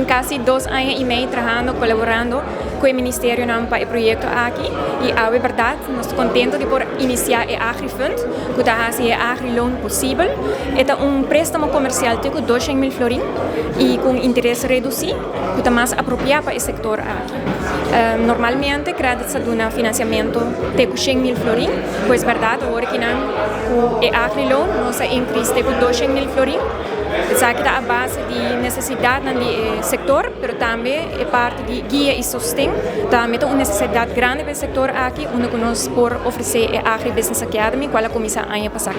casi 2 anos e meio trabalhando, colaborando com o Ministério para o projeto aqui. E a verdade, nós estamos contentes de poder iniciar o AgriFund, que está fazendo o AgriLoan possível. É préstamo comercial de 200 mil florins e com interesse reduzido, que está mais apropriado para o setor aqui. Normalmente, créditos de financiamento de 100 mil florins, pois verdade, agora que não, o AgriLoan, nós increase de 200 mil florins. Isso aqui está a base de necessidade do setor, mas também é parte de guia e sustento. Também tem uma necessidade grande para o setor aqui, onde nós podemos oferecer a Agribusiness Academy, qual a comissão año passado.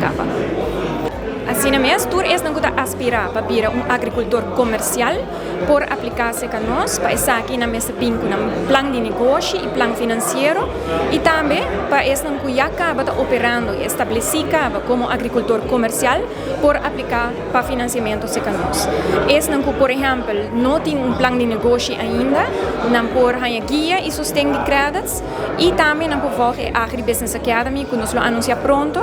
Assim mesmo, tu és não aspirar para vir um agricultor comercial por aplicar-se com nós, para estar aqui na mesa pinco, no plano de negócio e plano financeiro, e também para esse não que já acaba operando e estabelecer como agricultor comercial por aplicar para financiamento com nós. Esse não que, por exemplo, não tem plano de negócio ainda, não por guia e sustento de créditos, e também não por a Agribusiness Academy, que nós anuncia pronto,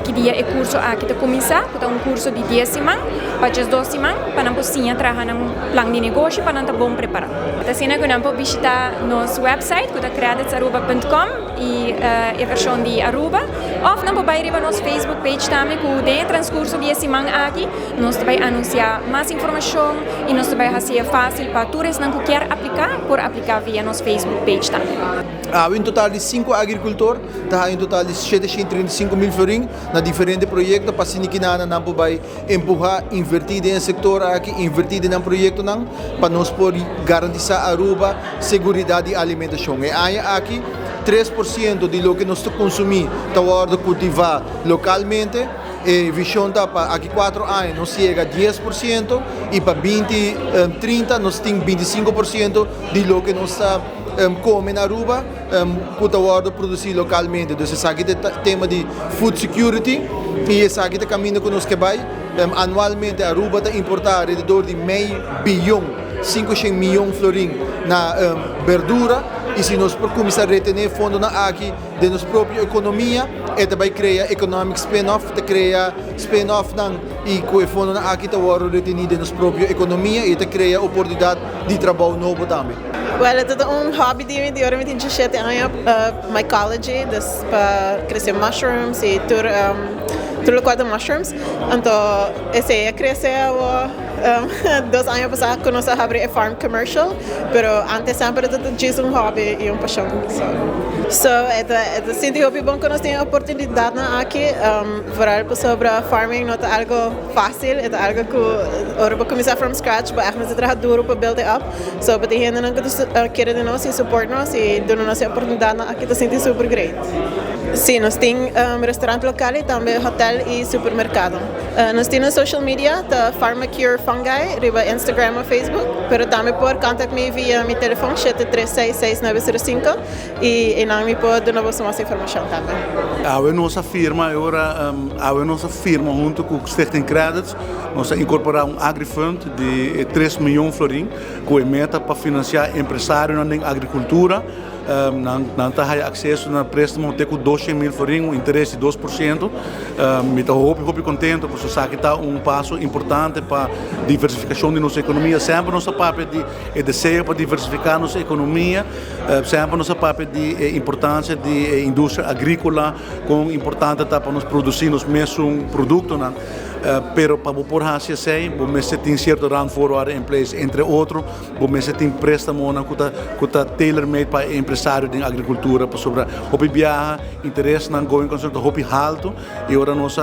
que dia é curso aqui da comissão. É curso de 10 semanas, para 2 semanas, para não poder trabalhar no plano de negócio, para não estar bom preparado. Assim, nós podemos visitar nosso website, que é creditsaruba.com, e a versão de Aruba, ou não podemos ir para nosso Facebook page também, que dentro do transcurso de 10 semanas aqui, nós vamos anunciar mais informação e nós vamos fazer fácil para todos que querem aplicar, por aplicar via nosso Facebook page também. Há um total de 5 agricultores, há um total de 735 mil florins na diferentes projetos, para que não vai empurrar, invertir no setor aqui, invertir no projeto, para nós poder garantir a Aruba segurança de alimentação. E aqui, 3% de lo que nós consumimos está cultivar localmente. E visão está para aqui 4 anos nós chega a 10% e para 2030 nós temos 25% de lo que nós come na Aruba, que está produzir localmente. Então, esse aqui é o tema de food security e esse aqui é o caminho que nós queremos. Anualmente a Aruba está importar redor de meio bilhão, 500 milhões de florins na verdura. E se nós começar a reter fundo na aqui de nossa própria economia, vai criar economic spin-off, criar spin-off e com o fundo na aqui está retenido de nossa própria economia e cria oportunidade de trabalho novo também. Well, het is een hobby die ik met 27 anos my college, dus para crescer mushrooms e tudo quanto mushrooms. Então, esse crescer 2 anos passados conosco abrir a farm commercial, pero antes sempre tinha hobby e paixão. So, sinto eu bom que nós temos oportunidade aqui, vooral sobre farming, não é algo fácil, é algo que Europa começar from scratch, mas é muito duro para build it up. So, para gente não querer de nós e support nós e dar nossa oportunidade aqui, está sentindo super great. Sim, nós temos restaurante local e também hotel e supermercado. Nós temos social media, da Pharmacure Fungi, riba Instagram e Facebook, pero também pode contactar-me via meu telefone 7366905 e não me pode dar mais informação também. A nossa firma agora, junto com o Stichting Credits, nós incorporamos AgriFund de 3 milhões de florins, com a meta para financiar empresários na agricultura. Não tem acesso a préstamo de 200 mil florins, interesse de 2%. Estou muito contente, porque isso aqui está passo importante para a diversificação de nossa economia. Sempre nossa papel de desejo para diversificar nossa economia, sempre nossa papel de importância de indústria agrícola, com importante para nós produzir os mesmos produtos. Pero para poder fazer assim, você tem certo round forward em place, entre outros, você tem préstamo que está tailor-made para empresários de agricultura, para sobre o viajar, interesse na going concern, o alto, e agora nós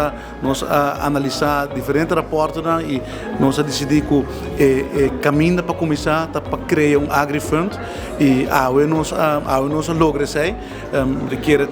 analisar diferentes reportes e nós decidimos que caminho para começar para criar AgriFund e nós logra isso, requer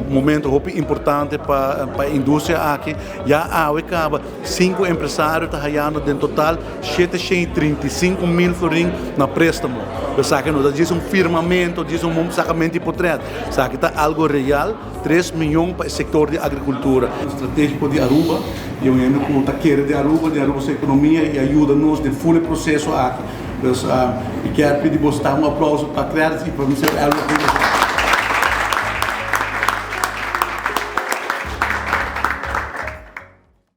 momento importante para a indústria aqui, já acaba 5 empresários trabalhando em total 735 mil florins na préstamo. Isso aqui não diz firmamento, diz sacamento hipotético. Isso aqui está algo real, 3 milhões para o setor de agricultura. Estratégico de Aruba, e eu ainda com o querer de Aruba sua economia e ajuda-nos no full processo aqui. Então, eu quero pedir você um aplauso para a Credits e para você.